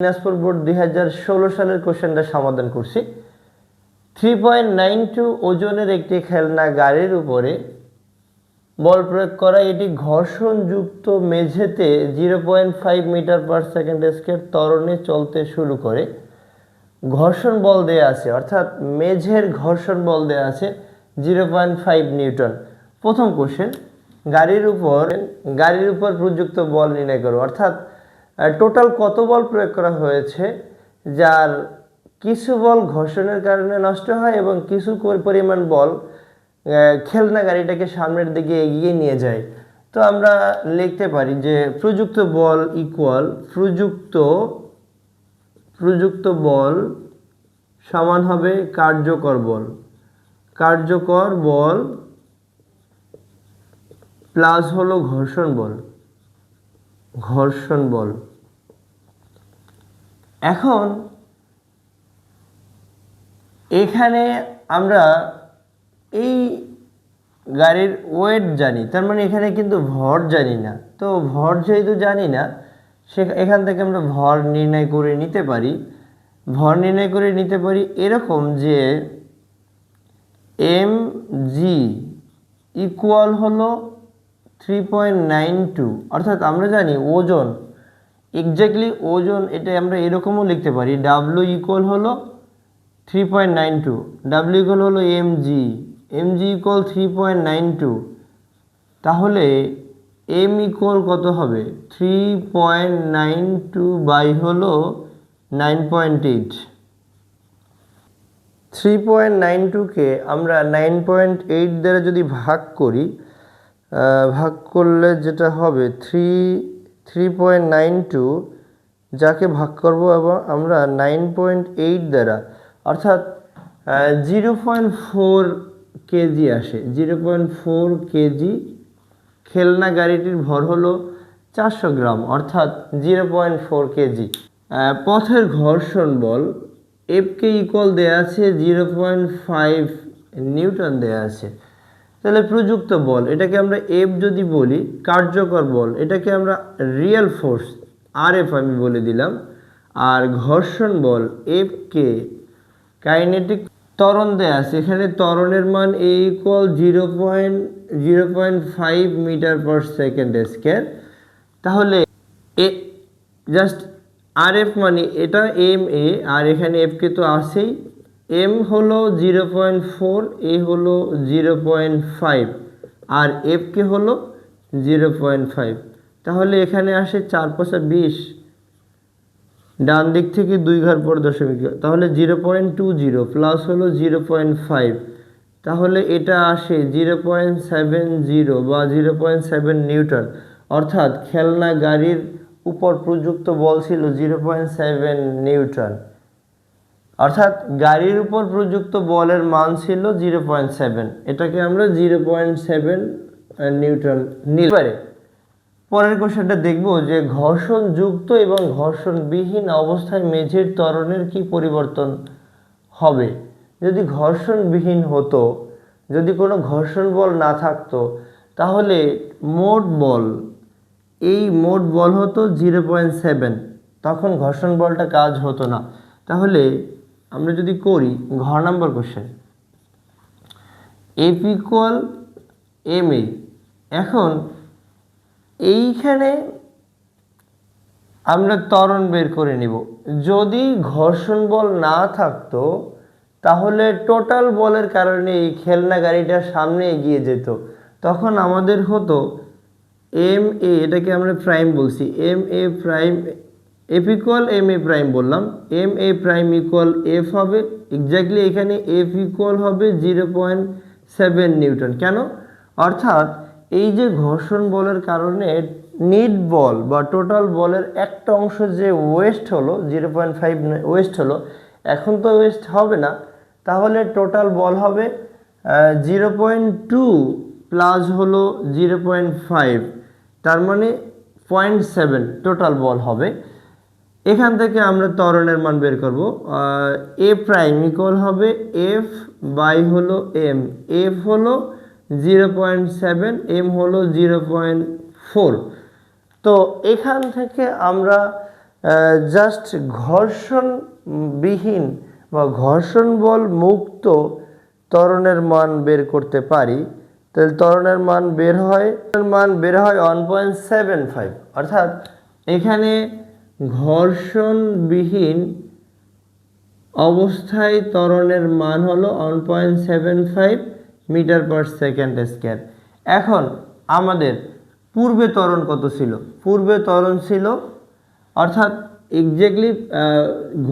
Dinajpur board 2016 সালের কোশ্চেনটা সমাধান করছি। 3.92 ওজনের একটি খেলনা গাড়ির উপরে বল প্রয়োগ করা এটি ঘর্ষণযুক্ত মেঝেতে 0.5 মিটার পার সেকেন্ড স্কয়ার ত্বরণে চলতে শুরু করে। ঘর্ষণ বল দেয়া আছে, অর্থাৎ মেঝের ঘর্ষণ বল দেয়া আছে 0.5 নিউটন। প্রথম কোশ্চেন, গাড়ির উপর প্রযুক্ত বল নির্ণয় করো, অর্থাৎ টোটাল কত বল প্রয়োগ করা হয়েছে, যার কিছু বল ঘর্ষণের কারণে নষ্ট হয় এবং কিছু পরিমাণ বল খেলনা গাড়িটাকে সামনের দিকে এগিয়ে নিয়ে যায়। তো আমরা লিখতে পারি যে প্রযুক্ত বল ইকুয়াল প্রযুক্ত বল সমান হবে কার্যকর বল প্লাস হলো ঘর্ষণ বল। এখন এখানে আমরা এই গাড়ির ওয়েট জানি, তার মানে এখানে কিন্তু ভর জানি না। তো ভর যেহেতু জানি না, এখান থেকে আমরা ভর নির্ণয় করে নিতে পারি এরকম যে mg ইকুয়াল হলো 3.92, অর্থাৎ আমরা জানি ওজন, এক্স্যাক্টলি ওজন এটা আমরা এরকমও লিখতে পারি w ইকুয়াল হলো 3.92, w ইকুয়াল হলো mg ইকুয়াল 3.92। তাহলে m ইকুয়াল কত হবে, 3.92 বাই হলো 9.8। 3.92কে আমরা 9.8 দ্বারা যদি ভাগ করলে যেটা হবে 3.92, যাকে ভাগ করব এবং আমরা 9.8 দ্বারা, অর্থাৎ 0.4 কেজি আসে। 0.4 কেজি। খেলনা গাড়িটির ভর হলো 400 গ্রাম, অর্থাৎ 0.4 কেজি। পথের ঘর্ষণ বল এফকে ইকুয়াল দেয়া আছে 0.5 নিউটন দেয়া আছে। তাহলে প্রযুক্ত বল এটাকে আমরা এফ যদি বলি, কার্যকর বল এটাকে আমরা রিয়েল ফোর্স আরএফ আমি বলে দিলাম, আর ঘর্ষণ বল এফ কে কাইনেটিক ত্বরণ দেয়া আছে। এখানে ত্বরণের মান A equal 0.5 metre per second square. তাহলে জাস্ট আরএফ মানে এটা এম এ, আর এখানে এফ কে তো আছেই। এম হলো 0.4, এ হলো 0.5, আর এফ কে হলো 0.5। তাহলে এখানে আসে 4 × 20, ডান দিক থেকে 2 ঘর পর দশমিক, তাহলে 0.20 প্লাস হলো 0.5, তাহলে এটা আসে 0.70 বা 0.7 নিউটন। অর্থাৎ খেলনা গাড়ির উপর প্রযুক্ত বল ছিল 0.7 নিউটন, অর্থাৎ গাড়ির উপর প্রযুক্ত বলের মান ছিল 0.7। এটাকে আমরা 0.7 নিউটন নিতে পারি। পরের কোশ্চেনটা দেখব যে ঘর্ষণযুক্ত এবং ঘর্ষণবিহীন অবস্থায় মেঝের ত্বরণের কি পরিবর্তন হবে। যদি ঘর্ষণবিহীন হতো, যদি কোনো ঘর্ষণ বল না থাকতো, তাহলে মোট বল হতো 0.7, তখন ঘর্ষণ বলটা কাজ হতো না। তাহলে আমরা যদি করি ঘ number question, F equal M A. এখন এইখানে আমরা ত্বরণ বের করে নিব। যদি ঘর্ষণ বল না থাকতো, তাহলে টোটাল বলের কারণে এই খেলনা গাড়িটা সামনে এগিয়ে যেত। তখন আমাদের হতো এম এ, এটাকে আমরা প্রাইম বলছি, M A prime, F equal M A prime বললাম, M A prime equal F হবে। এক্স্যাক্টলি এখানে এফ ইকুয়াল হবে 0.7 নিউটন। কেন? অর্থাৎ এই যে ঘর্ষণ বলের কারণে নিট বল বা টোটাল বলের একটা অংশ যে ওয়েস্ট হলো, 0.5 ওয়েস্ট হলো, এখন তো ওয়েস্ট হবে না। তাহলে টোটাল বল হবে 0.2 প্লাস হলো 0.5, তার মানে 0.7 টোটাল বল হবে। এখান থেকে আমরা ত্বরণের মান বের করব। এ প্রাইম ইকুয়াল হবে এফ বাই হলো এম। এফ হলো 0.7, এম হলো 0.4। তো এখান থেকে আমরা জাস্ট ঘর্ষণবিহীন বা ঘর্ষণ বল মুক্ত ত্বরণের মান বের করতে পারি, তাহলে ত্বরণের মান বের হয় 1.75, অর্থাৎ এখানে ঘর্ষণবিহীন অবস্থায় ত্বরণের মান হলো 1.75 মিটার পার সেকেন্ড স্কয়ার। এখন আমাদের পূর্বে ত্বরণ কত ছিল? পূর্বে ত্বরণ ছিল অর্থাৎ এক্স্যাক্টলি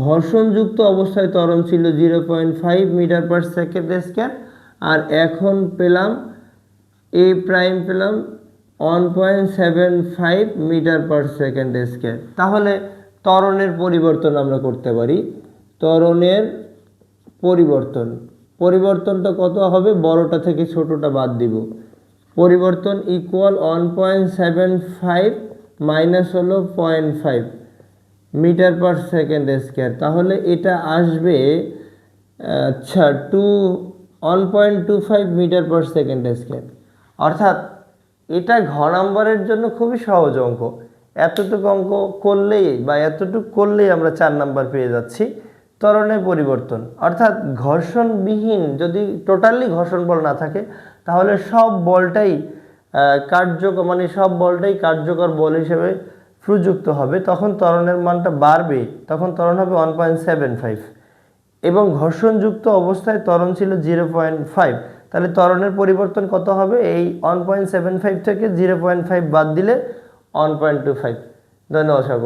ঘর্ষণযুক্ত অবস্থায় ত্বরণ ছিল 0.5 মিটার পার সেকেন্ড স্কয়ার, আর এখন পেলাম এ প্রাইম পেলাম 1.75 মিটার পার সেকেন্ড স্কয়ার। তাহলে ত্বরণের পরিবর্তন আমরা করতে পারি। ত্বরণের পরিবর্তনটা কত হবে? বড়টা থেকে ছোটটা বাদ দিব। পরিবর্তন ইকুয়াল 1.75 মাইনাস হলো 0.5 মিটার পার সেকেন্ড স্কয়ার। তাহলে এটা আসবে 1.25 মিটার পার সেকেন্ড স্কয়ার। অর্থাৎ এটা ঘ নাম্বারের জন্য খুবই সহজ অঙ্ক। এতটুকু অঙ্ক করলেই বা এতটুকু করলেই আমরা 4 নাম্বার পেয়ে যাচ্ছি। ত্বরণের পরিবর্তন অর্থাৎ ঘর্ষণবিহীন, যদি টোটালি ঘর্ষণ বল না থাকে তাহলে সব বলটাই কার্যকর বল হিসেবে প্রযুক্ত হবে, তখন ত্বরণের মানটা বাড়বে, তখন ত্বরণ হবে 1.75 এবং ঘর্ষণযুক্ত অবস্থায় ত্বরণ ছিল 0.5। তাহলে ত্বরণের পরিবর্তন কত হবে? এই 1.75 থেকে 0.5 বাদ দিলে 1.25। ধন্যবাদ সকলকে।